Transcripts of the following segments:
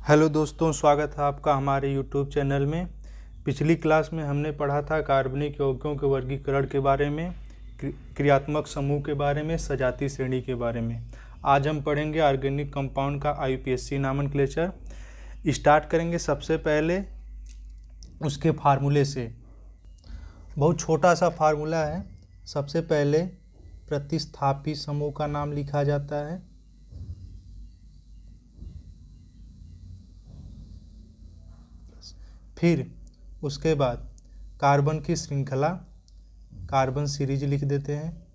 Hello दोस्तों, स्वागत है आपका हमारे यूट्यूब चैनल में। पिछली क्लास में हमने पढ़ा था कार्बनिक यौगिकों के वर्गीकरण के बारे में, क्रियात्मक समूह के बारे में, सजातीय श्रेणी के बारे में। आज हम पढ़ेंगे ऑर्गेनिक कंपाउंड का IUPAC नॉमेनक्लेचर। स्टार्ट करेंगे सबसे पहले उसके फार्मूले से। बहुत छोटा सा फार्मूला है। सबसे पहले प्रतिस्थापी समूह का नाम लिखा जाता है, फिर उसके बाद कार्बन की श्रृंखला, कार्बन सीरीज लिख देते हैं,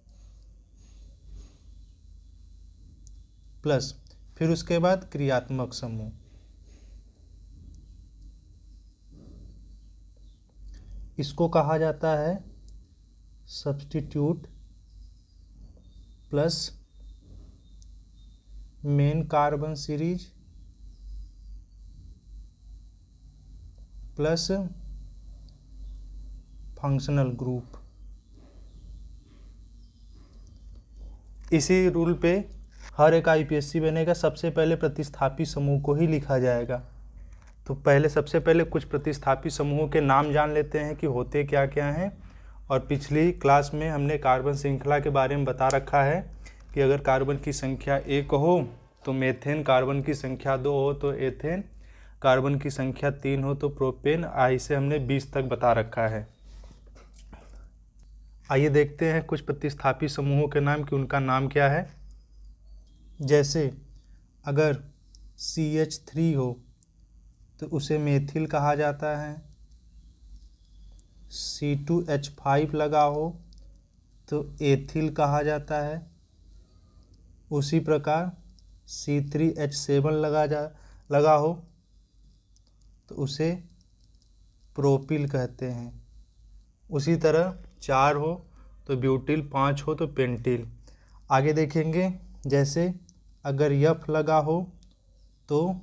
प्लस फिर उसके बाद क्रियात्मक समूह। इसको कहा जाता है substitute plus main carbon series plus functional group. इसी रूल पे हर एक IUPAC बनेगा। सबसे पहले प्रतिस्थापी समूह को ही लिखा जाएगा। तो सबसे पहले कुछ प्रतिस्थापी समूहों के नाम जान लेते हैं कि होते क्या क्या हैं। और पिछली क्लास में हमने कार्बन श्रृंखला के बारे में बता रखा है कि अगर कार्बन की संख्या 1 हो तो मेथेन, कार्बन की संख्या 2 हो तो एथेन, कार्बन की संख्या 3 हो तो प्रोपेन। ऐसे हमने 20 तक बता रखा है। आइए देखते हैं कुछ प्रतिस्थापी समूहों के नाम कि उनका नाम क्या है। जैसे अगर CH3 हो तो उसे मेथिल कहा जाता है। C2H5 लगा हो तो एथिल कहा जाता है। उसी प्रकार C3H7 लगा हो तो उसे प्रोपिल कहते हैं। उसी तरह 4 हो तो ब्यूटिल, 5 हो तो पेंटिल। आगे देखेंगे, जैसे अगर F लगा हो तो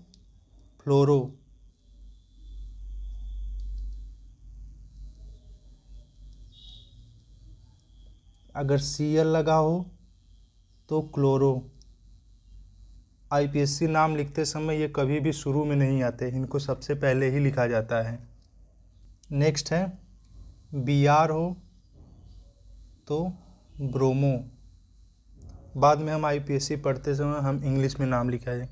फ्लोरो, अगर Cl लगा हो तो क्लोरो। IUPAC नाम लिखते समय ये कभी भी शुरू में नहीं आते, इनको सबसे पहले ही लिखा जाता है। नेक्स्ट है Br हो तो ब्रोमो। बाद में हम IUPAC पढ़ते समय हम इंग्लिश में नाम लिखाएंगे।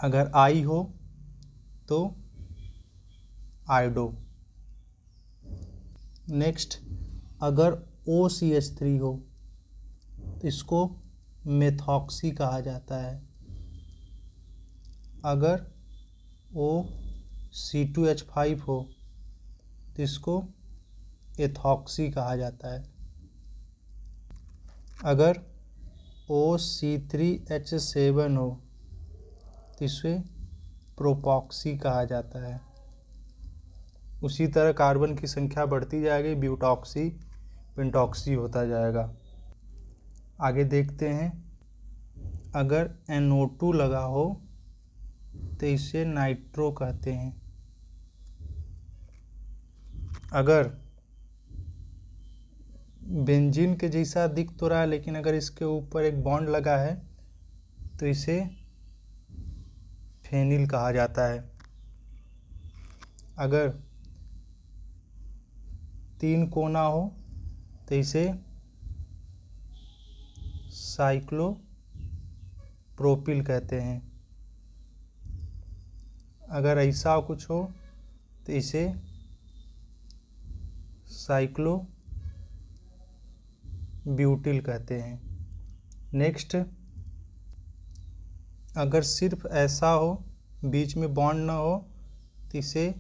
अगर I हो तो आयोडो। नेक्स्ट अगर OCH3 हो तो इसको मेथॉक्सी कहा जाता है। अगर C2H5 हो तो इसको एथॉक्सी कहा जाता है। अगर OC3H7 हो तो इसे प्रोपॉक्सी कहा जाता है। उसी तरह कार्बन की संख्या बढ़ती जाएगी, ब्यूटॉक्सी, पेंटॉक्सी होता जाएगा। आगे देखते हैं, अगर NO2 लगा हो तो इसे नाइट्रो कहते हैं। अगर बेंजीन के जैसा दिख तो रहा है लेकिन अगर इसके ऊपर एक बॉन्ड लगा है तो इसे फेनिल कहा जाता है। अगर 3 कोना हो तो इसे साइक्लोप्रोपिल कहते हैं। अगर ऐसा कुछ हो तो इसे साइक्लोब्यूटिल कहते हैं। नेक्स्ट अगर सिर्फ ऐसा हो, बीच में बॉन्ड ना हो तो इसे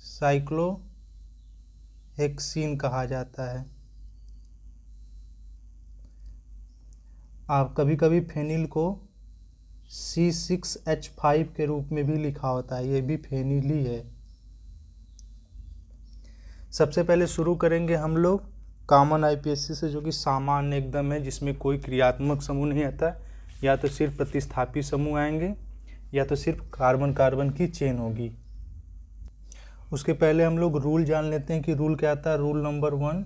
साइक्लोहेक्सीन कहा जाता है। आप कभी कभी फेनिल को C6H5 के रूप में भी लिखा होता है, ये भी फेनिल ही है। सबसे पहले शुरू करेंगे हम लोग कॉमन IUPAC से, जो कि सामान्य एकदम है, जिसमें कोई क्रियात्मक समूह नहीं आता। या तो सिर्फ प्रतिस्थापी समूह आएंगे या तो सिर्फ कार्बन कार्बन की चेन होगी। उसके पहले हम लोग रूल जान लेते हैं कि रूल क्या आता है। रूल नंबर 1,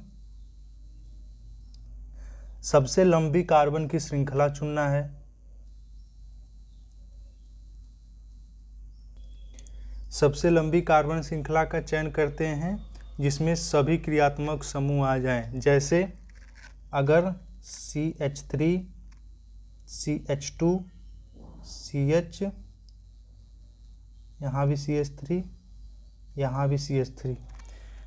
सबसे लंबी कार्बन की श्रृंखला चुनना है। सबसे लंबी कार्बन श्रृंखला का चयन करते हैं जिसमें सभी क्रियात्मक समूह आ जाएं। जैसे अगर CH3, CH2, CH, यहाँ भी CH3, यहाँ भी CH3,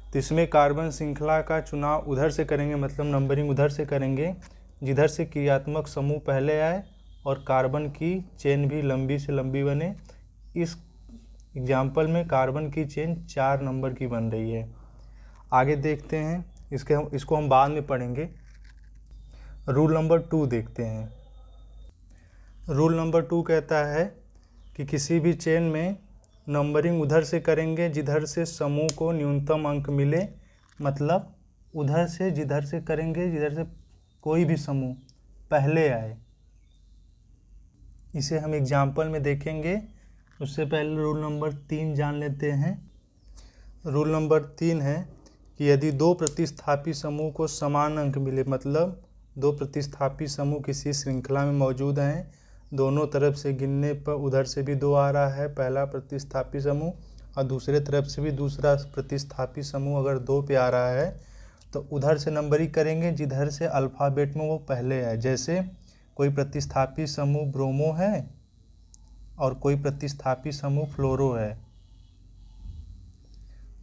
तो इसमें कार्बन श्रृंखला का चुनाव उधर से करेंगे, मतलब नंबरिंग उधर से करेंगे जिधर से क्रियात्मक समूह पहले आए और कार्बन की चेन भी लंबी से लंबी बने। इस एग्जाम्पल में कार्बन की चेन 4 नंबर की बन रही है। आगे देखते हैं, इसको हम बाद में पढ़ेंगे। रूल नंबर 2 देखते हैं। रूल नंबर 2 कहता है कि किसी भी चेन में नंबरिंग उधर से करेंगे जिधर से समूह को न्यूनतम अंक मिले, मतलब उधर से जिधर से करेंगे जिधर से कोई भी समूह पहले आए। इसे हम एग्जाम्पल में देखेंगे। उससे पहले रूल नंबर 3 जान लेते हैं। रूल नंबर 3 है कि यदि 2 प्रतिस्थापी समूह को समान अंक मिले, मतलब 2 प्रतिस्थापी समूह किसी श्रृंखला में मौजूद हैं, दोनों तरफ से गिनने पर उधर से भी 2 आ रहा है पहला प्रतिस्थापी समूह, और दूसरे तरफ से भी दूसरा प्रतिस्थापी समूह अगर 2 पे आ रहा है, तो उधर से नंबरिंग करेंगे जिधर से अल्फ़ाबेट में वो पहले है। जैसे कोई प्रतिस्थापी समूह ब्रोमो है और कोई प्रतिस्थापी समूह फ्लोरो है,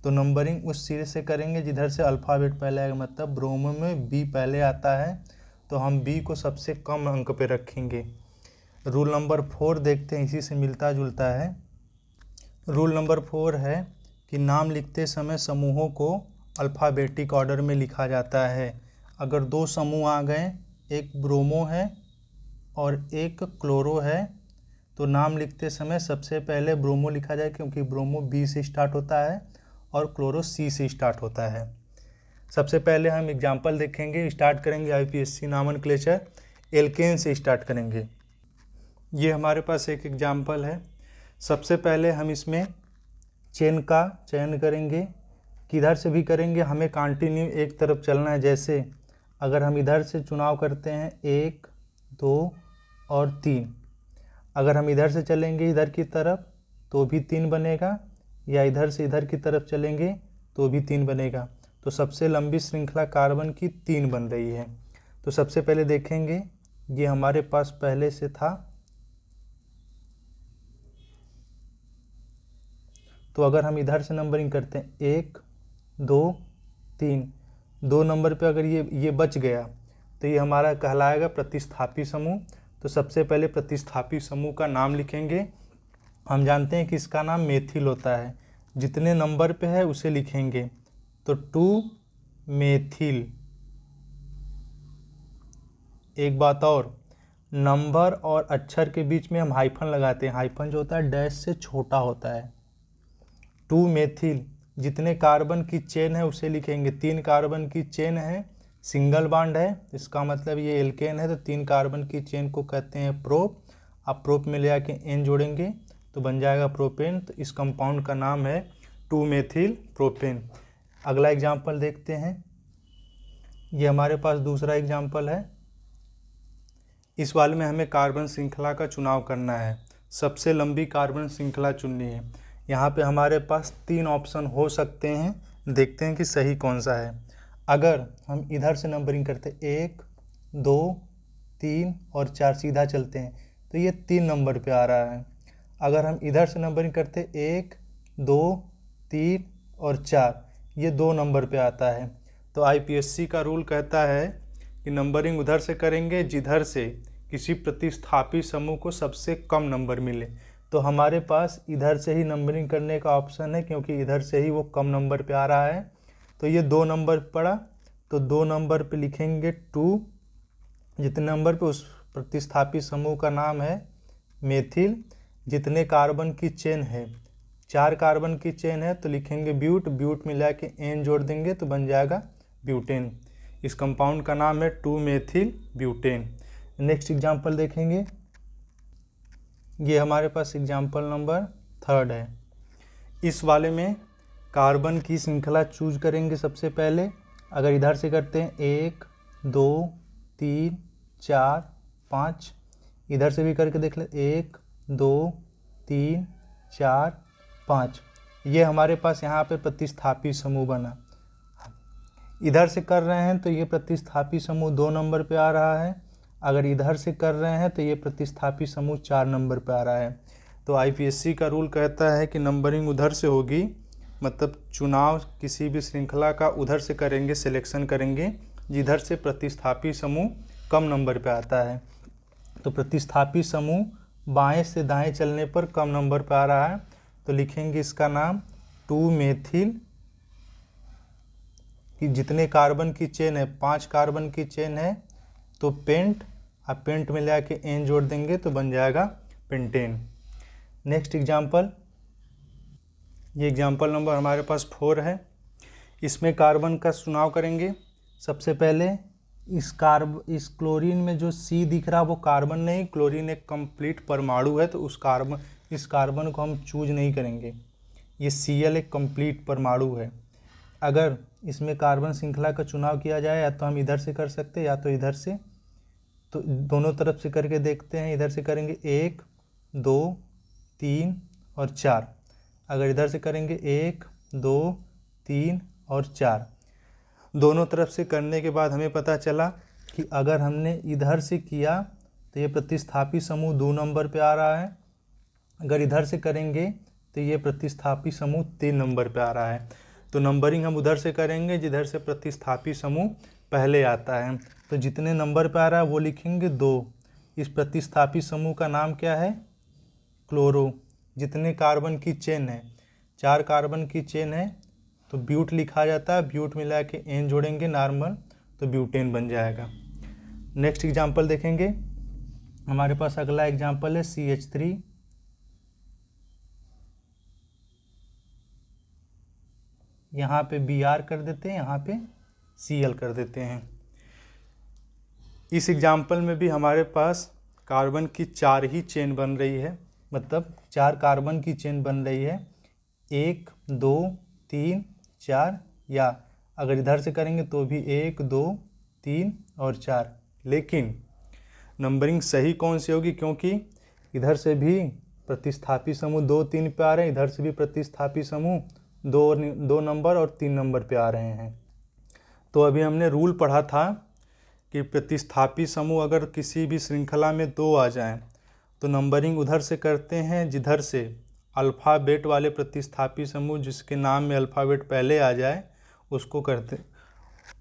तो नंबरिंग उस सिरे से करेंगे जिधर से अल्फ़ाबेट पहले आएगा। मतलब ब्रोमो में B पहले आता है तो हम B को सबसे कम अंक पे रखेंगे। रूल नंबर 4 देखते हैं, इसी से मिलता जुलता है। रूल नंबर 4 है कि नाम लिखते समय समूहों को अल्फ़ाबेटिक ऑर्डर में लिखा जाता है। अगर 2 समूह आ गए, एक ब्रोमो है और एक क्लोरो है, तो नाम लिखते समय सबसे पहले ब्रोमो लिखा जाए क्योंकि ब्रोमो B से स्टार्ट होता है और क्लोरो C से स्टार्ट होता है। सबसे पहले हम एग्जाम्पल देखेंगे। स्टार्ट करेंगे IPSC नॉमेनक्लेचर, एल्केन से स्टार्ट करेंगे। ये हमारे पास एक एग्जाम्पल है। सबसे पहले हम इसमें चेन का चयन करेंगे, किधर से भी करेंगे, हमें कंटिन्यू एक तरफ चलना है। जैसे अगर हम इधर से चुनाव करते हैं 1, 2 और 3, अगर हम इधर से चलेंगे इधर की तरफ तो भी 3 बनेगा, या इधर से इधर की तरफ चलेंगे तो भी 3 बनेगा। तो सबसे लंबी श्रृंखला कार्बन की 3 बन रही है। तो सबसे पहले देखेंगे, ये हमारे पास पहले से था, तो अगर हम इधर से नंबरिंग करते हैं 1, 2, 3, 2 नंबर पे अगर ये बच गया तो ये हमारा कहलाएगा प्रतिस्थापी समूह। तो सबसे पहले प्रतिस्थापी समूह का नाम लिखेंगे। हम जानते हैं कि इसका नाम मेथिल होता है, जितने नंबर पे है उसे लिखेंगे। तो 2 मेथिल। एक बात और, नंबर और अक्षर के बीच में हम हाइफन लगाते हैं। हाइफन जो होता है डैश से छोटा होता है। 2 मेथिल, जितने कार्बन की चेन है उसे लिखेंगे। 3 कार्बन की चेन है, सिंगल बॉन्ड है, इसका मतलब ये एल्केन है, तो 3 कार्बन की चेन को कहते हैं प्रोप। आप प्रोप में ले आके एन जोड़ेंगे तो बन जाएगा प्रोपेन। तो इस कंपाउंड का नाम है 2 मेथिल प्रोपेन। अगला एग्जाम्पल देखते हैं। ये हमारे पास दूसरा एग्जाम्पल है। इस वाले में हमें कार्बन श्रृंखला का चुनाव करना है, सबसे लंबी कार्बन श्रृंखला चुननी है। यहाँ पे हमारे पास 3 ऑप्शन हो सकते हैं, देखते हैं कि सही कौन सा है। अगर हम इधर से नंबरिंग करते 1, 2, 3 और 4 सीधा चलते हैं तो ये 3 नंबर पे आ रहा है। अगर हम इधर से नंबरिंग करते 1, 2, 3 और 4, ये 2 नंबर पे आता है। तो IPSC का रूल कहता है कि नंबरिंग उधर से करेंगे जिधर से किसी प्रतिस्थापी समूह को सबसे कम नंबर मिले। तो हमारे पास इधर से ही नंबरिंग करने का ऑप्शन है क्योंकि इधर से ही वो कम नंबर पे आ रहा है। तो ये 2 नंबर पड़ा, तो 2 नंबर पे लिखेंगे 2, जितने नंबर पे उस प्रतिस्थापी समूह का नाम है मेथिल। जितने कार्बन की चेन है, 4 कार्बन की चेन है, तो लिखेंगे ब्यूट। ब्यूट मिला के एन जोड़ देंगे तो बन जाएगा ब्यूटेन। इस कंपाउंड का नाम है 2 मेथिल ब्यूटेन। नेक्स्ट एग्जाम्पल देखेंगे। ये हमारे पास एग्जाम्पल नंबर 3 है। इस वाले में कार्बन की श्रृंखला चूज करेंगे सबसे पहले। अगर इधर से करते हैं 1, 2, 3, 4, 5, इधर से भी करके देख ले 1, 2, 3, 4, 5, ये हमारे पास यहाँ पे प्रतिस्थापी समूह बना। इधर से कर रहे हैं तो ये प्रतिस्थापी समूह 2 नंबर पे आ रहा है, अगर इधर से कर रहे हैं तो ये प्रतिस्थापी समूह 4 नंबर पे आ रहा है। तो आईपीएससी का रूल कहता है कि नंबरिंग उधर से होगी, मतलब चुनाव किसी भी श्रृंखला का उधर से करेंगे, सिलेक्शन करेंगे जिधर से प्रतिस्थापी समूह कम नंबर पे आता है। तो प्रतिस्थापी समूह बाएं से दाएं चलने पर कम नंबर पे आ रहा है, तो लिखेंगे इसका नाम 2 मेथिल कि जितने कार्बन की चेन है 5 कार्बन की चेन है तो पेंट, आप पेंट में ले आके एन जोड़ देंगे तो बन जाएगा पेंटेन। नेक्स्ट एग्जाम्पल, ये एग्जाम्पल नंबर हमारे पास 4 है। इसमें कार्बन का चुनाव करेंगे। सबसे पहले इस क्लोरीन में जो C दिख रहा है वो कार्बन नहीं, क्लोरीन एक कंप्लीट परमाणु है, तो इस कार्बन को हम चूज नहीं करेंगे। ये Cl एक कंप्लीट परमाणु है। अगर इसमें कार्बन श्रृंखला का चुनाव किया जाए या तो हम इधर से कर सकते हैं या तो इधर से, तो दोनों तरफ से करके देखते हैं। इधर से करेंगे 1 2 3 और 4, अगर इधर से करेंगे 1 2 3 और 4। दोनों तरफ से करने के बाद हमें पता चला कि अगर हमने इधर से किया तो ये प्रतिस्थापी समूह 2 नंबर पे आ रहा है, अगर इधर से करेंगे तो ये प्रतिस्थापी समूह 3 नंबर पे आ रहा है। तो नंबरिंग हम उधर से करेंगे जिधर से प्रतिस्थापी समूह पहले आता है। तो जितने नंबर पे आ रहा है वो लिखेंगे 2। इस प्रतिस्थापी समूह का नाम क्या है? क्लोरो। जितने कार्बन की चेन है, 4 कार्बन की चेन है तो ब्यूट लिखा जाता है, ब्यूट मिला के एन जोड़ेंगे नॉर्मल तो ब्यूटेन बन जाएगा। नेक्स्ट एग्जाम्पल देखेंगे। हमारे पास अगला एग्जाम्पल है CH3। यहाँ पे Br कर देते हैं, यहाँ पे Cl कर देते हैं। इस एग्जाम्पल में भी हमारे पास कार्बन की 4 ही चेन बन रही है, मतलब 4 कार्बन की चेन बन रही है, 1 2 3 4, या अगर इधर से करेंगे तो भी 1 2 3 और 4। लेकिन नंबरिंग सही कौन सी होगी, क्योंकि इधर से भी प्रतिस्थापी समूह 2 3 पे आ रहे हैं, इधर से भी प्रतिस्थापी समूह 2 नंबर और 3 नंबर पे आ रहे हैं। तो अभी हमने रूल पढ़ा था कि प्रतिस्थापी समूह अगर किसी भी श्रृंखला में 2 आ जाएं तो नंबरिंग उधर से करते हैं जिधर से अल्फ़ाबेट वाले प्रतिस्थापी समूह जिसके नाम में अल्फ़ाबेट पहले आ जाए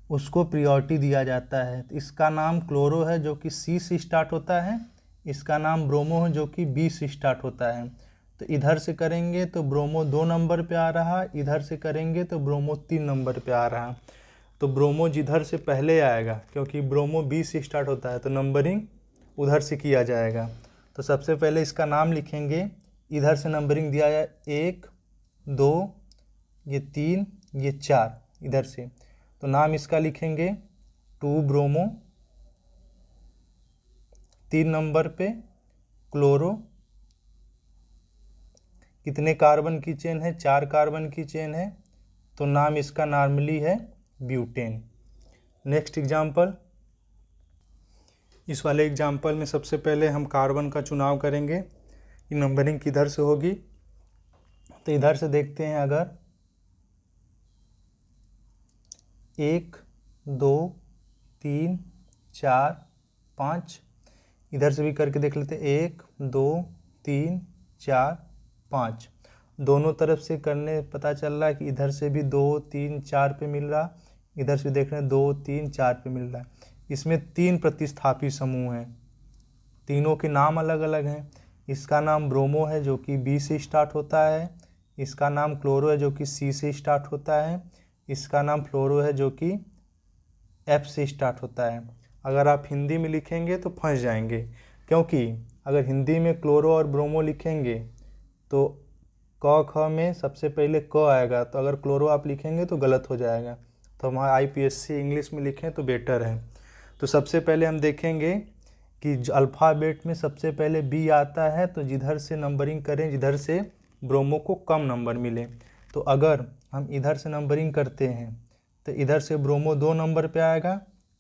उसको प्रियोरिटी दिया जाता है। तो इसका नाम क्लोरो है जो कि C से स्टार्ट होता है, इसका नाम ब्रोमो है जो कि B से स्टार्ट होता है। तो इधर से करेंगे तो ब्रोमो 2 नंबर पे आ रहा, इधर से करेंगे तो ब्रोमो 3 नंबर पे आ रहा। तो ब्रोमो जिधर से पहले आएगा, क्योंकि ब्रोमो B से स्टार्ट होता है, तो नंबरिंग उधर से किया जाएगा। तो सबसे पहले इसका नाम लिखेंगे, इधर से नंबरिंग दिया जाए 1 2 ये 3 ये 4 इधर से, तो नाम इसका लिखेंगे 2 ब्रोमो, 3 नंबर पे क्लोरो। कितने कार्बन की चेन है? 4 कार्बन की चेन है, तो नाम इसका नॉर्मली है ब्यूटेन। नेक्स्ट एग्जाम्पल, इस वाले एग्जाम्पल में सबसे पहले हम कार्बन का चुनाव करेंगे कि नंबरिंग किधर से होगी। तो इधर से देखते हैं, अगर 1 2 3 4 5, इधर से भी करके देख लेते हैं 1 2 3 4 5, दोनों तरफ से करने पता चल रहा है कि इधर से भी 2 3 4 पे मिल रहा, इधर से देख रहे हैं 2 3 4 पे मिल रहा है। इसमें 3 प्रतिस्थापी समूह हैं, तीनों के नाम अलग अलग हैं। इसका नाम ब्रोमो है जो कि B से स्टार्ट होता है, इसका नाम क्लोरो है जो कि C से स्टार्ट होता है, इसका नाम फ्लोरो है जो कि F से स्टार्ट होता है। अगर आप हिंदी में लिखेंगे तो फंस जाएंगे, क्योंकि अगर हिंदी में क्लोरो और ब्रोमो लिखेंगे तो क ख में सबसे पहले क आएगा, तो अगर क्लोरो आप लिखेंगे तो गलत हो जाएगा। तो हम IPSC इंग्लिश में लिखें तो बेटर है। तो सबसे पहले हम देखेंगे कि अल्फ़ाबेट में सबसे पहले B आता है, तो जिधर से नंबरिंग करें जिधर से ब्रोमो को कम नंबर मिले। तो अगर हम इधर से नंबरिंग करते हैं तो इधर से ब्रोमो 2 नंबर पे आएगा,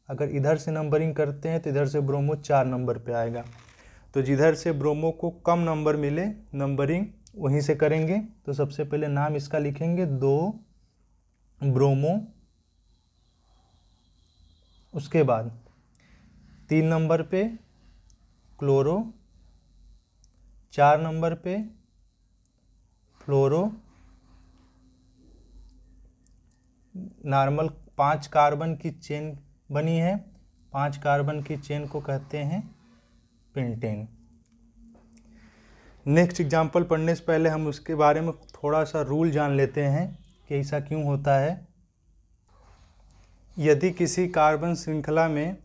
अगर इधर से नंबरिंग करते हैं तो इधर से ब्रोमो 4 नंबर पे आएगा। तो जिधर से ब्रोमो को कम नंबर मिले नंबरिंग वहीं से करेंगे। तो सबसे पहले नाम इसका लिखेंगे 2 ब्रोमो, उसके बाद 3 नंबर पे क्लोरो, 4 नंबर पे फ्लोरो, नॉर्मल 5 कार्बन की चेन बनी है, 5 कार्बन की चेन को कहते हैं पेंटेन। नेक्स्ट एग्जाम्पल पढ़ने से पहले हम उसके बारे में थोड़ा सा रूल जान लेते हैं कि ऐसा क्यों होता है। यदि किसी कार्बन श्रृंखला में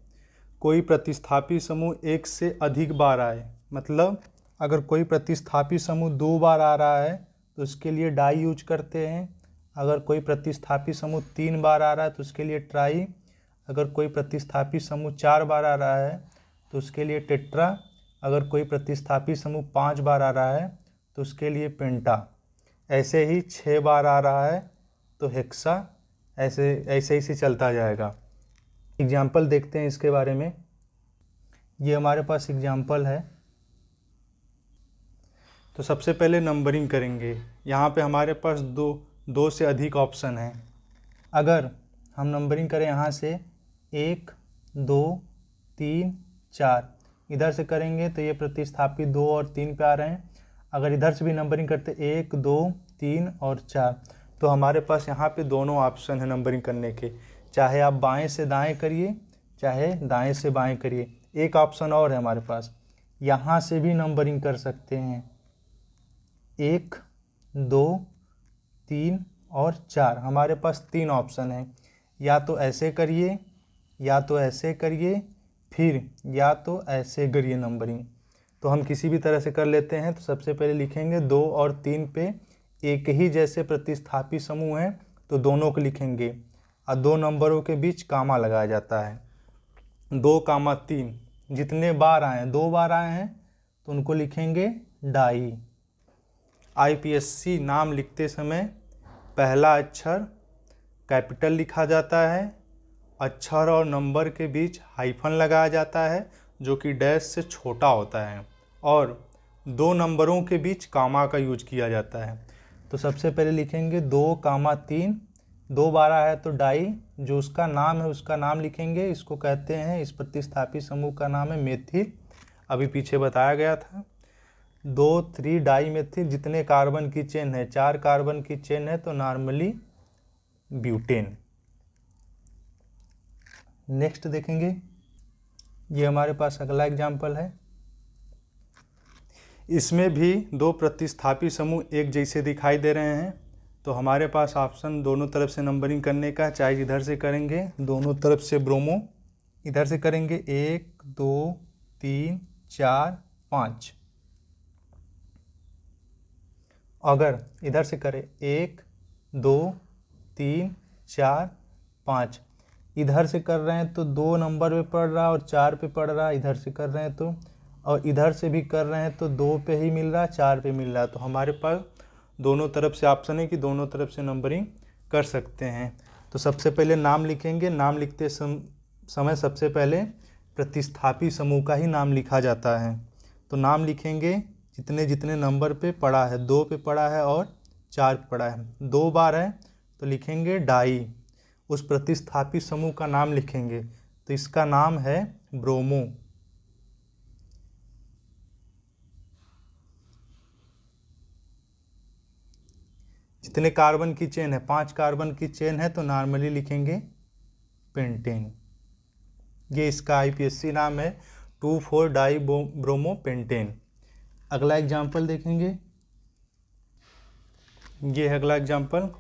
कोई प्रतिस्थापी समूह एक से अधिक बार आए, मतलब अगर कोई प्रतिस्थापी समूह 2 बार आ रहा है तो उसके लिए डाई यूज करते हैं। अगर कोई प्रतिस्थापी समूह 3 बार आ रहा है तो उसके लिए ट्राई। अगर कोई प्रतिस्थापी समूह 4 बार आ रहा है तो उसके लिए टेट्रा। अगर कोई प्रतिस्थापी समूह 5 बार आ रहा है तो उसके लिए पेंटा। ऐसे ही 6 बार आ रहा है तो हेक्सा। ऐसे ऐसे चलता जाएगा। एग्जाम्पल देखते हैं इसके बारे में। ये हमारे पास एग्जाम्पल है। तो सबसे पहले नंबरिंग करेंगे। यहाँ पे हमारे पास दो से अधिक ऑप्शन हैं। अगर हम नंबरिंग करें यहाँ से 1 2 3 4, इधर से करेंगे तो ये प्रतिस्थापी 2 और 3 पे आ रहे हैं। अगर इधर से भी नंबरिंग करते 1 2 3 और 4, तो हमारे पास यहाँ पे दोनों ऑप्शन है नंबरिंग करने के। चाहे आप बाएं से दाएं करिए, चाहे दाएं से बाएं करिए। एक ऑप्शन और है हमारे पास, यहाँ से भी नंबरिंग कर सकते हैं। 1 2 3 और 4, हमारे पास 3 ऑप्शन है। या तो ऐसे करिए, या तो ऐसे करिए, फिर या तो ऐसे करिए नंबरिंग। तो हम किसी भी तरह से कर लेते हैं। तो सबसे पहले लिखेंगे 2 और 3 पे एक ही जैसे प्रतिस्थापी समूह हैं तो दोनों को लिखेंगे और 2 नंबरों के बीच कामा लगाया जाता है। 2, 3 जितने बार आए हैं, 2 बार आए हैं तो उनको लिखेंगे डाई। IPSC नाम लिखते समय पहला अक्षर कैपिटल लिखा जाता है, अक्षर और नंबर के बीच हाइफन लगाया जाता है जो कि डैश से छोटा होता है, और 2 नंबरों के बीच कामा का यूज किया जाता है। तो सबसे पहले लिखेंगे 2, 3, 2 बार आया है तो डाई। जो उसका नाम है उसका नाम लिखेंगे। इसको कहते हैं, इस प्रतिस्थापी समूह का नाम है मेथिल। अभी पीछे बताया गया था। 2 3 डाई मेथिल। जितने कार्बन की चेन है, 4 कार्बन की चेन है तो नॉर्मली ब्यूटेन। नेक्स्ट देखेंगे, ये हमारे पास अगला एग्जाम्पल है। इसमें भी 2 प्रतिस्थापी समूह एक जैसे दिखाई दे रहे हैं। तो हमारे पास ऑप्शन दोनों तरफ से नंबरिंग करने का, चाहे इधर से करेंगे दोनों तरफ से ब्रोमो, इधर से करेंगे 1 2 3 4 5। अगर इधर से करें 1 2 3 4 5, इधर से कर रहे हैं तो 2 नंबर पे पड़ रहा है और 4 पे पड़ रहा है। इधर से कर रहे हैं तो, और इधर से भी कर रहे हैं तो 2 पे ही मिल रहा है, 4 पे मिल रहा है। तो हमारे पास दोनों तरफ से ऑप्शन है कि दोनों तरफ से नंबरिंग कर सकते हैं। तो सबसे पहले नाम लिखेंगे। नाम लिखते समय सबसे पहले प्रतिस्थापी समूह का ही नाम लिखा जाता है। तो नाम लिखेंगे जितने जितने नंबर पे पड़ा है। 2 पे पड़ा है और 4 पे पड़ा है। 2 बार है तो लिखेंगे डाई। उस प्रतिस्थापी समूह का नाम लिखेंगे, तो इसका नाम है ब्रोमो। जितने कार्बन की चेन है, 5 कार्बन की चेन है तो नॉर्मली लिखेंगे पेंटेन। ये इसका IPSC नाम है 2,4 डाई ब्रोमो पेंटेन। अगला एग्जाम्पल देखेंगे, ये है अगला एग्जाम्पल।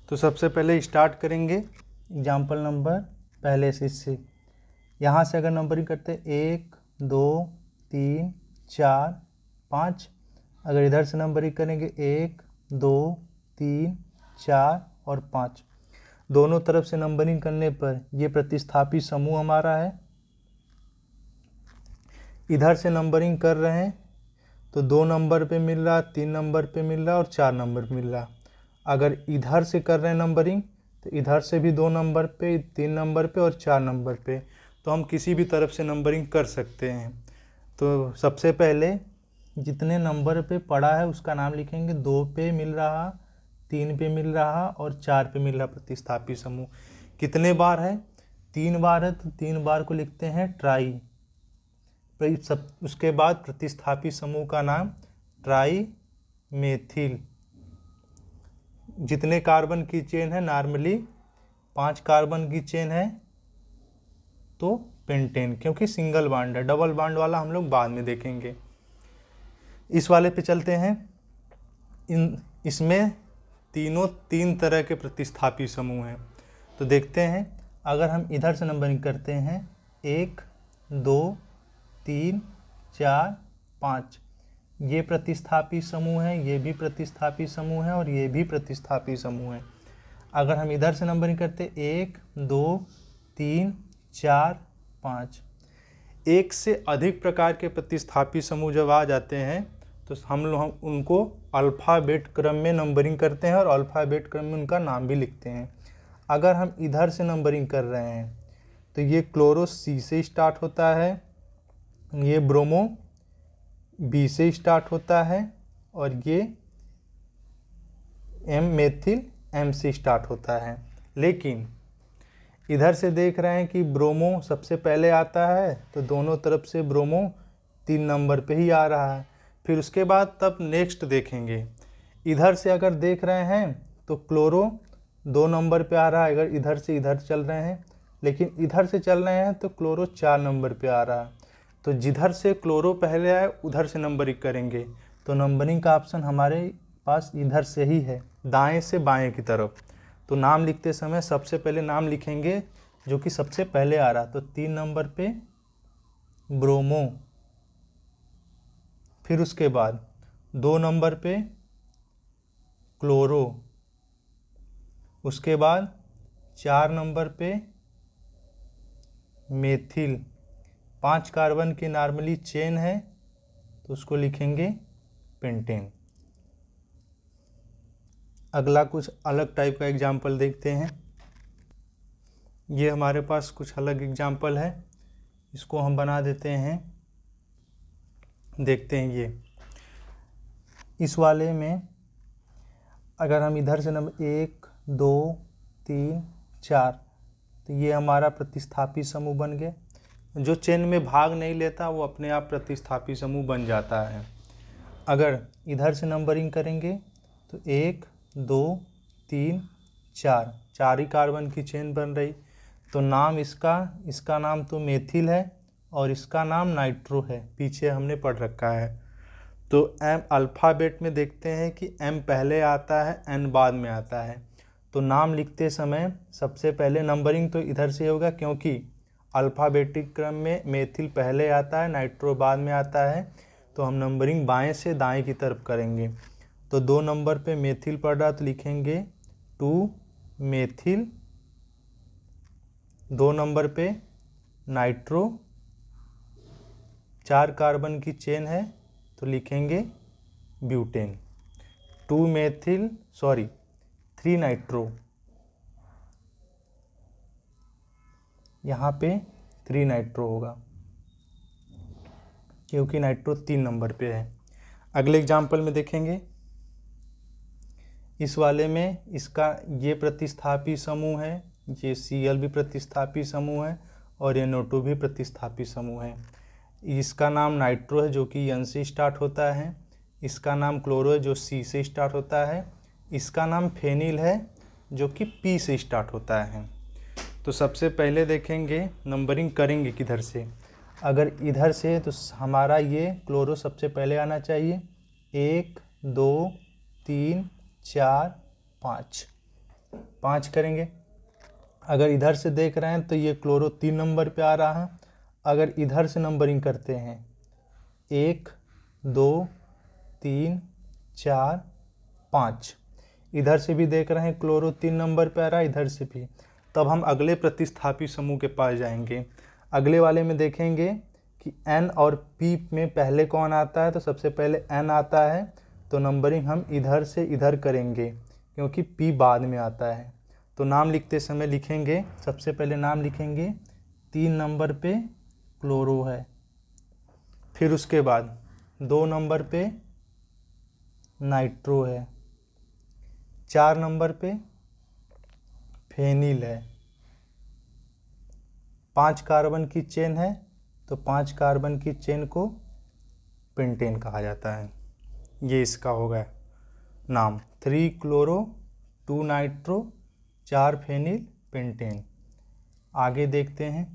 तो सबसे पहले स्टार्ट करेंगे एग्जाम्पल नंबर पहले से, इससे यहाँ से अगर नंबरिंग करते 1 2 3 4 5। अगर इधर से नंबरिंग करेंगे 1 2 3 4 और 5। दोनों तरफ से नंबरिंग करने पर ये प्रतिस्थापी समूह हमारा है। इधर से नंबरिंग कर रहे हैं तो 2 नंबर पे मिल रहा, 3 नंबर पे मिल रहा और 4 नंबर पे मिल रहा। अगर इधर से कर रहे हैं नंबरिंग तो इधर से भी 2 नंबर पे, 3 नंबर पे और 4 नंबर पे। तो हम किसी भी तरफ से नंबरिंग कर सकते हैं। तो सबसे पहले जितने नंबर पे पड़ा है उसका नाम लिखेंगे। 2 पे मिल रहा, 3 पे मिल रहा और 4 पे मिल रहा प्रतिस्थापी समूह। कितने बार है? 3 बार है, तो 3 बार को लिखते हैं ट्राई। उसके बाद प्रतिस्थापी समूह का नाम ट्राई मेथिल। जितने कार्बन की चेन है, नॉर्मली 5 कार्बन की चेन है तो पेंटेन, क्योंकि सिंगल बॉन्ड है। डबल बॉन्ड वाला हम लोग बाद में देखेंगे। इस वाले पे चलते हैं। इसमें तीनों 3 तरह के प्रतिस्थापी समूह हैं। तो देखते हैं, अगर हम इधर से नंबरिंग करते हैं 1 2 3 4 5, ये प्रतिस्थापी समूह है, ये भी प्रतिस्थापी समूह है और ये भी प्रतिस्थापी समूह है। अगर हम इधर से नंबरिंग करते 1 2 3 4 5, एक से अधिक प्रकार के प्रतिस्थापी समूह जब आ जाते हैं तो हम उनको अल्फ़ाबेट क्रम में नंबरिंग करते हैं और अल्फ़ाबेट क्रम में उनका नाम भी लिखते हैं। अगर हम इधर से नंबरिंग कर रहे हैं तो ये क्लोरो सी से स्टार्ट होता है, ये ब्रोमो बी से स्टार्ट होता है और ये एम मेथिल एम से स्टार्ट होता है। लेकिन इधर से देख रहे हैं कि ब्रोमो सबसे पहले आता है, तो दोनों तरफ से ब्रोमो 3 नंबर पे ही आ रहा है। फिर उसके बाद तब नेक्स्ट देखेंगे। इधर से अगर देख रहे हैं तो क्लोरो 2 नंबर पे आ रहा है, अगर इधर से इधर चल रहे हैं। लेकिन इधर से चल रहे हैं तो क्लोरो 4 नंबर पे आ रहा है। तो जिधर से क्लोरो पहले आए उधर से नंबरिंग करेंगे। तो नंबरिंग का ऑप्शन हमारे पास इधर से ही है, दाएं से बाएं की तरफ। तो नाम लिखते समय सबसे पहले नाम लिखेंगे जो कि सबसे पहले आ रहा। तो 3 नंबर पे ब्रोमो, फिर उसके बाद 2 नंबर पे क्लोरो, उसके बाद 4 नंबर पे मेथिल। 5 कार्बन की नॉर्मली चेन है तो उसको लिखेंगे पेंटेन। अगला कुछ अलग टाइप का एग्जाम्पल देखते हैं। ये हमारे पास कुछ अलग एग्जाम्पल है, इसको हम बना देते हैं। देखते हैं ये इस वाले में अगर हम इधर से नंबर 1 2 3 4, तो ये हमारा प्रतिस्थापी समूह बन गए। जो चेन में भाग नहीं लेता वो अपने आप प्रतिस्थापी समूह बन जाता है। अगर इधर से नंबरिंग करेंगे तो 1 2 3 4, 4 ही कार्बन की चेन बन रही। तो नाम इसका नाम तो मेथिल है और इसका नाम नाइट्रो है, पीछे हमने पढ़ रखा है। तो एम अल्फ़ाबेट में देखते हैं कि एम पहले आता है, एन बाद में आता है। तो नाम लिखते समय सबसे पहले नंबरिंग तो इधर से होगा, क्योंकि अल्फ़ाबेटिक क्रम में मेथिल पहले आता है, नाइट्रो बाद में आता है। तो हम नंबरिंग बाएं से दाएं की तरफ करेंगे। तो 2 नंबर पे मेथिल पड़ रहा तो लिखेंगे 2 मेथिल। 2 नंबर पे नाइट्रो, 4 कार्बन की चेन है तो लिखेंगे ब्यूटेन। 3 नाइट्रो, यहाँ पे 3 नाइट्रो होगा क्योंकि नाइट्रो 3 नंबर पे है। अगले एग्जाम्पल में देखेंगे। इस वाले में इसका ये प्रतिस्थापी समूह है, ये Cl भी प्रतिस्थापी समूह है और NO2 भी प्रतिस्थापी समूह है। इसका नाम नाइट्रो है जो कि N से स्टार्ट होता है। इसका नाम क्लोरो है जो C से स्टार्ट होता है। इसका नाम फेनिल है जो कि P से स्टार्ट होता है। तो सबसे पहले देखेंगे नंबरिंग करेंगे किधर से। अगर इधर से तो हमारा ये क्लोरो सबसे पहले आना चाहिए। 1 2 3 4 5, 5 करेंगे। अगर इधर से देख रहे हैं तो ये क्लोरो 3 नंबर पे आ रहा है। अगर इधर से नंबरिंग करते हैं 1 2 3 4 5, इधर से भी देख रहे हैं क्लोरो 3 नंबर पे आ रहा है, इधर से भी। तब हम अगले प्रतिस्थापी समूह के पास जाएंगे। अगले वाले में देखेंगे कि N और P में पहले कौन आता है। तो सबसे पहले N आता है, तो नंबरिंग हम इधर से इधर करेंगे क्योंकि P बाद में आता है। तो नाम लिखते समय लिखेंगे, सबसे पहले नाम लिखेंगे 3 नंबर पे क्लोरो है। फिर उसके बाद 2 नंबर पे नाइट्रो है, 4 नंबर पे फेनिल है, 5 कार्बन की चेन है तो 5 कार्बन की चेन को पेंटेन कहा जाता है। ये इसका होगा नाम, 3 क्लोरो 2 नाइट्रो 4 फेनिल पेंटेन। आगे देखते हैं,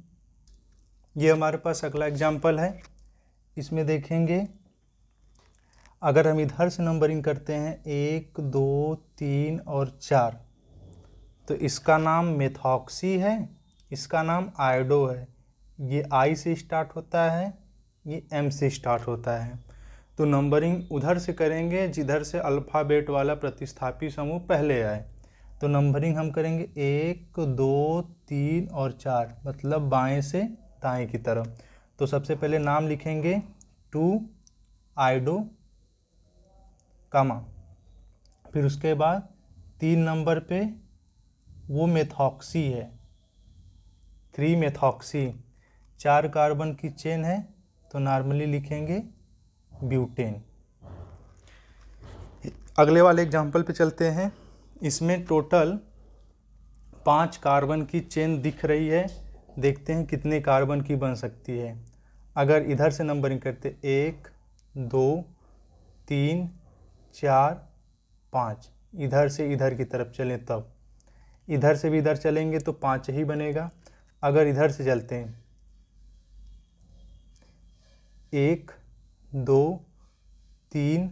ये हमारे पास अगला एग्जाम्पल है। इसमें देखेंगे अगर हम इधर से नंबरिंग करते हैं 1 2 3 और 4, तो इसका नाम मेथॉक्सी है, इसका नाम आयोडो है। ये आई से स्टार्ट होता है, ये एम से स्टार्ट होता है। तो नंबरिंग उधर से करेंगे जिधर से अल्फ़ाबेट वाला प्रतिस्थापी समूह पहले आए। तो नंबरिंग हम करेंगे 1 2 3 और 4, मतलब बाएं से दाएं की तरफ। तो सबसे पहले नाम लिखेंगे 2 आयोडो कामा, फिर उसके बाद 3 नंबर पे वो मेथॉक्सी है, 3 मेथॉक्सी, 4 कार्बन की चेन है तो नॉर्मली लिखेंगे ब्यूटेन। अगले वाले एग्जाम्पल पे चलते हैं। इसमें टोटल 5 कार्बन की चेन दिख रही है, देखते हैं कितने कार्बन की बन सकती है। अगर इधर से नंबरिंग करते 1 2 3 4 5, इधर से इधर की तरफ चलें तब, इधर से भी इधर चलेंगे तो 5 ही बनेगा। अगर इधर से चलते हैं 1 2 3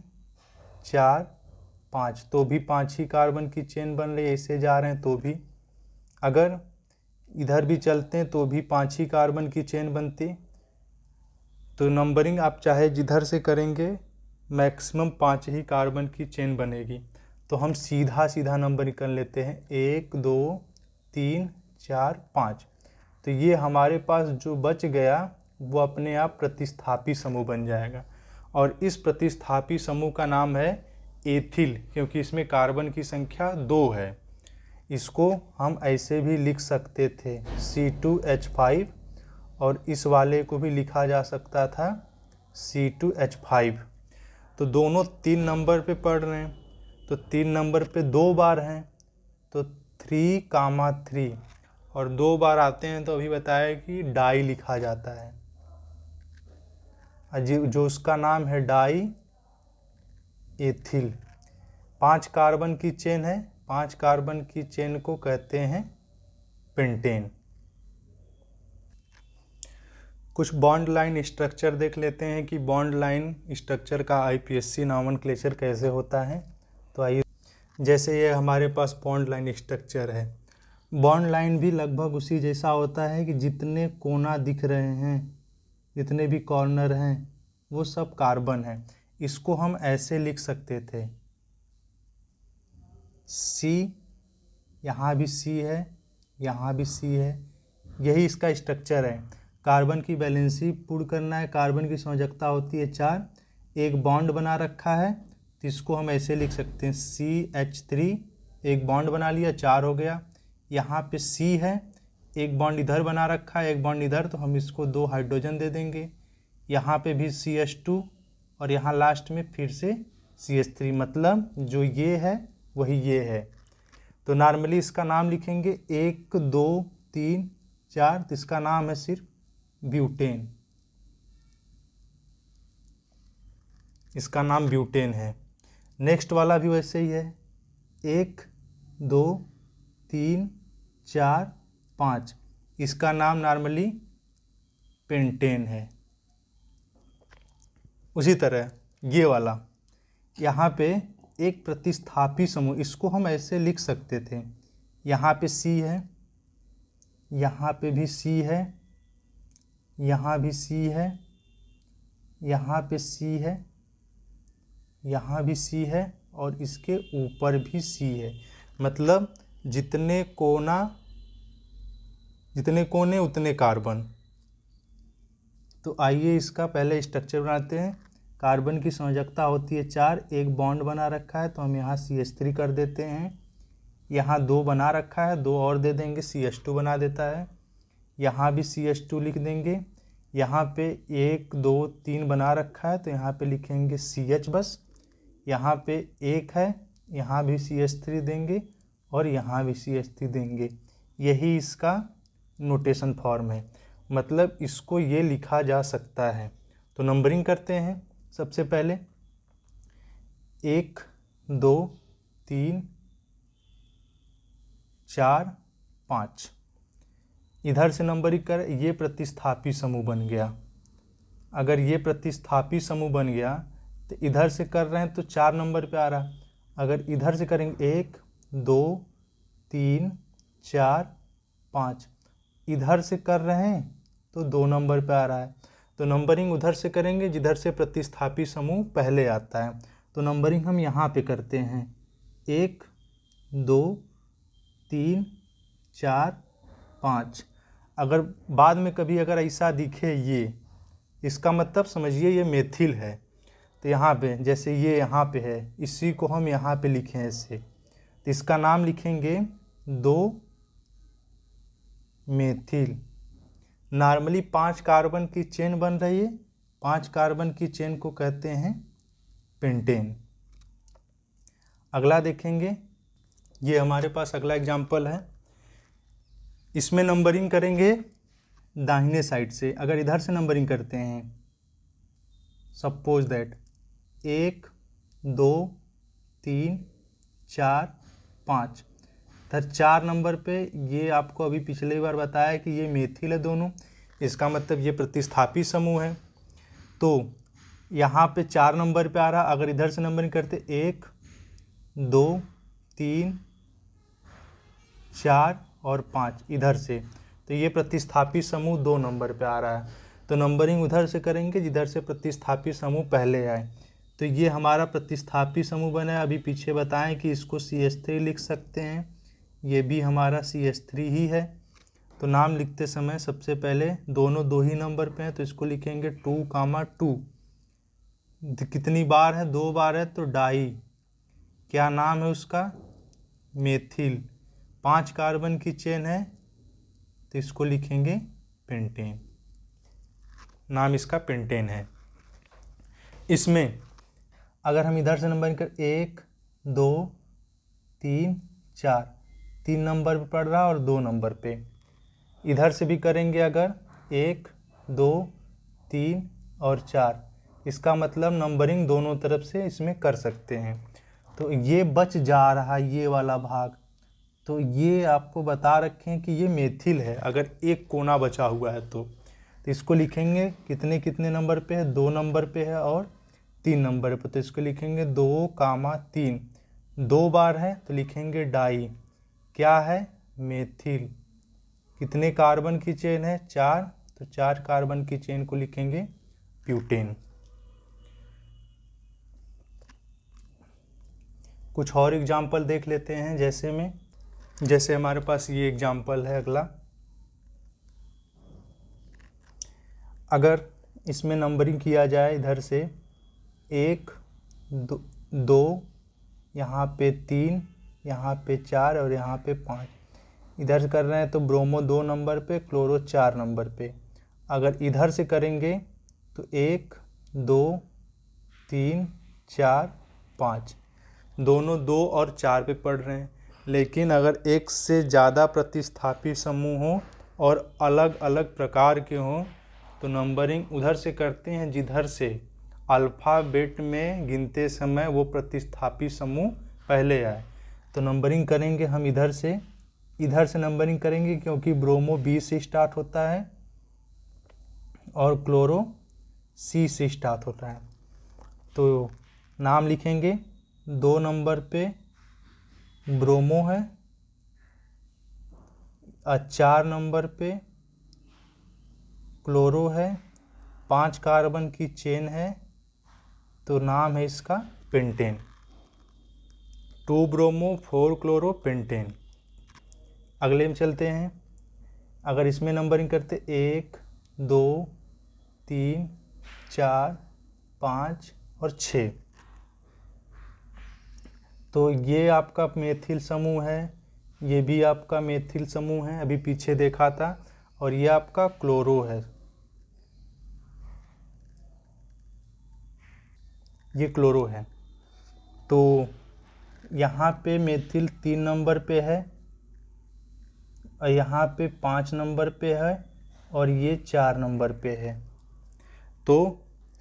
4 5, तो भी 5 ही कार्बन की चेन बन रही है, ऐसे जा रहे हैं तो भी। अगर इधर भी चलते हैं तो भी 5 ही कार्बन की चेन बनती। तो नंबरिंग आप चाहे जिधर से करेंगे मैक्सिमम 5 ही कार्बन की चेन बनेगी। तो हम सीधा सीधा नंबरिंग कर लेते हैं 1 2 3 4 5। तो ये हमारे पास जो बच गया वो अपने आप प्रतिस्थापी समूह बन जाएगा, और इस प्रतिस्थापी समूह का नाम है एथिल, क्योंकि इसमें कार्बन की संख्या 2 है। इसको हम ऐसे भी लिख सकते थे C2H5, और इस वाले को भी लिखा जा सकता था C2H5। तो दोनों 3 नंबर पे पढ़ रहे हैं, तो 3 नंबर पे 2 बार हैं तो 3, 3, और 2 बार आते हैं तो अभी बताया कि डाई लिखा जाता है, जो उसका नाम है डाई एथिल। 5 कार्बन की चेन है, 5 कार्बन की चेन को कहते हैं पेंटेन। कुछ बॉन्ड लाइन स्ट्रक्चर देख लेते हैं कि बॉन्ड लाइन स्ट्रक्चर का आईपीएससी नॉमेनक्लेचर कैसे होता है। तो आइए, जैसे ये हमारे पास बॉन्ड लाइन स्ट्रक्चर है, बॉन्ड लाइन भी लगभग उसी जैसा होता है कि जितने कोना दिख रहे हैं, जितने भी कॉर्नर हैं, वो सब कार्बन है। इसको हम ऐसे लिख सकते थे C, यहाँ भी C है, यहाँ भी C है, यही इसका स्ट्रक्चर है। कार्बन की वैलेंसी पूर्ण करना है, कार्बन की संयोजकता होती है 4, एक बॉन्ड बना रखा है तो इसको हम ऐसे लिख सकते हैं CH3, एक बॉन्ड बना लिया, 4 हो गया। यहाँ पे C है, एक बॉन्ड इधर बना रखा है, एक बॉन्ड इधर, तो हम इसको 2 हाइड्रोजन दे देंगे। यहाँ पे भी CH2, और यहाँ लास्ट में फिर से CH3, मतलब जो ये है वही ये है। तो नॉर्मली इसका नाम लिखेंगे 1 2 3 4, तो इसका नाम है सिर्फ ब्यूटेन, इसका नाम ब्यूटेन है। नेक्स्ट वाला भी वैसे ही है, 1 2 3 4 5, इसका नाम नॉर्मली पेंटेन है। उसी तरह ये वाला, यहाँ पे एक प्रतिस्थापी समूह, इसको हम ऐसे लिख सकते थे, यहाँ पे C है, यहाँ पे भी C है, यहाँ भी C है, यहाँ पे C है, यहाँ भी C है, और इसके ऊपर भी C है। मतलब जितने कोने उतने कार्बन। तो आइए इसका पहले स्ट्रक्चर बनाते हैं। कार्बन की संयोजकता होती है 4, एक बॉन्ड बना रखा है तो हम यहाँ CH3 कर देते हैं। यहाँ 2 बना रखा है, 2 और दे देंगे, CH2 बना देता है। यहाँ भी CH2 लिख देंगे। यहाँ पे 1 2 3 बना रखा है तो यहाँ पे लिखेंगे CH बस। यहाँ पे 1 है, यहाँ भी CH3 देंगे और यहाँ भी CH3 देंगे। यही इसका नोटेशन फॉर्म है, मतलब इसको ये लिखा जा सकता है। तो नंबरिंग करते हैं। सबसे पहले 1 2 3 4 5, इधर से नंबरिंग कर, ये प्रतिस्थापी समूह बन गया। अगर ये प्रतिस्थापी समूह बन गया तो इधर से कर रहे हैं तो 4 नंबर पे आ रहा। अगर इधर से करेंगे 1 2 3 4 5, इधर से कर रहे हैं तो 2 नंबर पे आ रहा है। तो नंबरिंग उधर से करेंगे जिधर से प्रतिस्थापी समूह पहले आता है। तो नंबरिंग हम यहाँ पे करते हैं 1 2 3 4 5। अगर बाद में कभी अगर ऐसा दिखे ये, इसका मतलब समझिए ये मेथिल है। तो यहाँ पे जैसे ये यहाँ पे है, इसी को हम यहाँ पे लिखे हैं ऐसे, तो इसका नाम लिखेंगे 2 मेथिल। नॉर्मली 5 कार्बन की चेन बन रही है, 5 कार्बन की चेन को कहते हैं पेंटेन। अगला देखेंगे, ये हमारे पास अगला एग्जाम्पल है। इसमें नंबरिंग करेंगे दाहिने साइड से। अगर इधर से नंबरिंग करते हैं, सपोज दैट 1 2 3 4 5, इधर 4 नंबर पे, ये आपको अभी पिछले बार बताया कि ये मेथिल है दोनों, इसका मतलब ये प्रतिस्थापी समूह है। तो यहाँ पे 4 नंबर पे आ रहा। अगर इधर से नंबरिंग करते 1 2 3 4 और 5 इधर से, तो ये प्रतिस्थापी समूह 2 नंबर पे आ रहा है। तो नंबरिंग उधर से करेंगे जिधर से प्रतिस्थापी समूह पहले आए। तो ये हमारा प्रतिस्थापी समूह बना है। अभी पीछे बताएं कि इसको CH3 लिख सकते हैं, ये भी हमारा CH3 ही है। तो नाम लिखते समय सबसे पहले दोनों 2 ही नंबर पे हैं तो इसको लिखेंगे 2, 2। कितनी बार है? 2 बार है तो डाई। क्या नाम है उसका? मेथिल। 5 कार्बन की चेन है तो इसको लिखेंगे पेंटेन। नाम इसका पेंटेन है। इसमें अगर हम इधर से नंबर कर 1 2 3 4, 3 नंबर पे पड़ रहा और 2 नंबर पे। इधर से भी करेंगे अगर 1 2 3 और 4, इसका मतलब नंबरिंग दोनों तरफ से इसमें कर सकते हैं। तो ये बच जा रहा है ये वाला भाग, तो ये आपको बता रखें कि ये मेथिल है। अगर एक कोना बचा हुआ है तो इसको लिखेंगे कितने कितने नंबर पे है? 2 नंबर पे है और 3 नंबर पे। तो इसको लिखेंगे 2, 3। 2 बार है तो लिखेंगे डाई। क्या है? मेथिल। कितने कार्बन की चेन है? 4, तो 4 कार्बन की चेन को लिखेंगे प्यूटेन। कुछ और एग्जाम्पल देख लेते हैं। जैसे हमारे पास ये एग्जाम्पल है अगला। अगर इसमें नंबरिंग किया जाए इधर से 1 2, यहाँ पे 3, यहाँ पे 4 और यहाँ पे 5, इधर से कर रहे हैं तो ब्रोमो 2 नंबर पे, क्लोरो 4 नंबर पे। अगर इधर से करेंगे तो 1 2 3 4 5, दोनों 2 और 4 पे पढ़ रहे हैं। लेकिन अगर एक से ज़्यादा प्रतिस्थापी समूह हो और अलग अलग प्रकार के हों तो नंबरिंग उधर से करते हैं जिधर से अल्फ़ाबेट में गिनते समय वो प्रतिस्थापी समूह पहले आए। तो नंबरिंग करेंगे हम इधर से नंबरिंग करेंगे क्योंकि ब्रोमो B से स्टार्ट होता है और क्लोरो C से स्टार्ट होता है। तो नाम लिखेंगे 2 नंबर पे ब्रोमो है, 4 नंबर पे क्लोरो है, 5 कार्बन की चेन है तो नाम है इसका पेंटेन। 2 bromo 4 chloro pentane. अगले में चलते हैं। अगर इसमें नंबरिंग करते 1 2 3 4 5 और 6, तो ये आपका मेथिल समूह है, ये भी आपका मेथिल समूह है, अभी पीछे देखा था, और ये आपका क्लोरो है। ये क्लोरो है। तो यहाँ पे मेथिल 3 नंबर पे है और यहाँ पे 5 नंबर पे है और ये 4 नंबर पे है। तो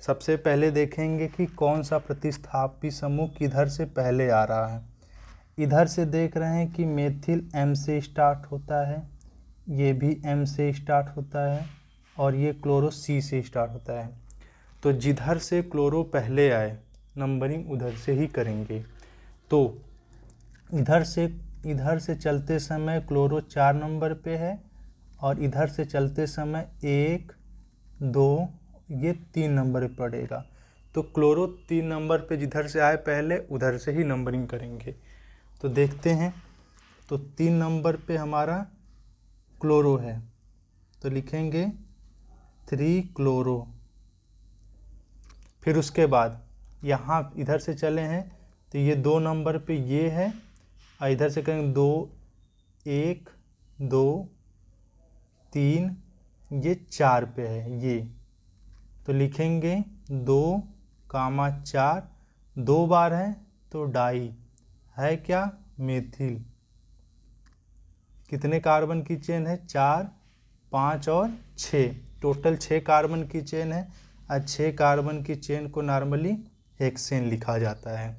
सबसे पहले देखेंगे कि कौन सा प्रतिस्थापी समूह किधर से पहले आ रहा है। इधर से देख रहे हैं कि मेथिल M से स्टार्ट होता है, ये भी M से स्टार्ट होता है और ये क्लोरो C से स्टार्ट होता है। तो जिधर से क्लोरो पहले आए नंबरिंग उधर से ही करेंगे। तो इधर से चलते समय क्लोरो 4 नंबर पे है और इधर से चलते समय 1 2 ये 3 नंबर पे पड़ेगा। तो क्लोरो 3 नंबर पे जिधर से आए पहले उधर से ही नंबरिंग करेंगे। तो देखते हैं। तो 3 नंबर पे हमारा क्लोरो है तो लिखेंगे 3 क्लोरो। फिर उसके बाद यहाँ इधर से चले हैं तो ये 2 नंबर पे ये है और इधर से करेंगे 2 1 2 3 ये 4 पे है ये। तो लिखेंगे 2 4 2 बार है तो डाई है क्या मेथिल। कितने कार्बन की चेन है 4 5 और 6, टोटल 6 कार्बन की चेन है और 6 कार्बन की चेन को नॉर्मली हेक्सेन लिखा जाता है।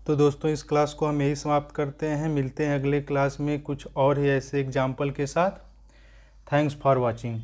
तो दोस्तों इस क्लास को हम यही समाप्त करते हैं। मिलते हैं अगले क्लास में कुछ और ही ऐसे एग्जाम्पल के साथ। Thanks for watching.